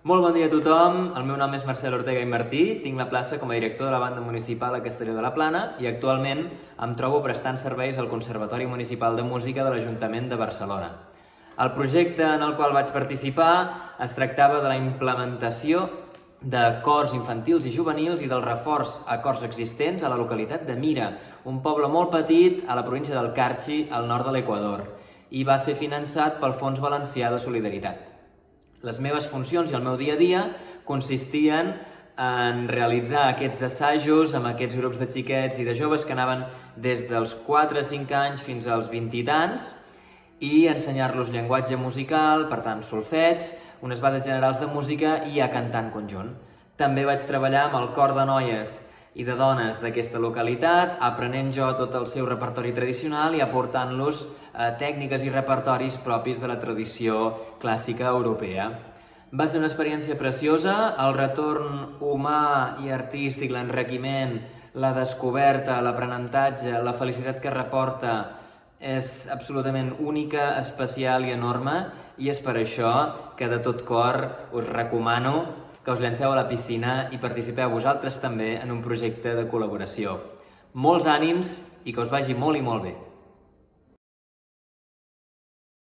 Molt bon dia a tothom, el meu nom és Marcel Ortega i Martí, tinc la plaça com a director de la banda municipal a Castelló de la Plana i actualment em trobo prestant serveis al Conservatori Municipal de Música de l'Ajuntament de Barcelona. El projecte en el qual vaig participar es tractava de la implementació de cors infantils i juvenils i del reforç a cors existents a la localitat de Mira, un poble molt petit a la província del Carchi, al nord de l'Equador, i va ser finançat pel Fons Valencià de Solidaritat. Les meves funcions i el meu dia a dia consistien en realitzar aquests assajos amb aquests grups de xiquets i de joves que anaven des dels 4 a 5 anys fins als 20 i tants i ensenyar-los llenguatge musical, per tant solfeig, unes bases generals de música i a cantar en conjunt. També vaig treballar amb el cor de noies i de dones d'aquesta localitat, aprenent jo tot el seu repertori tradicional i aportant-los tècniques i repertoris propis de la tradició clàssica europea. Va ser una experiència preciosa, el retorn humà i artístic, l'enriquiment, la descoberta, l'aprenentatge, la felicitat que reporta és absolutament única, especial i enorme, i és per això que de tot cor us recomano que us llanceu a la piscina i participeu vosaltres també en un projecte de col·laboració. Molts ànims i que us vagi molt i molt bé.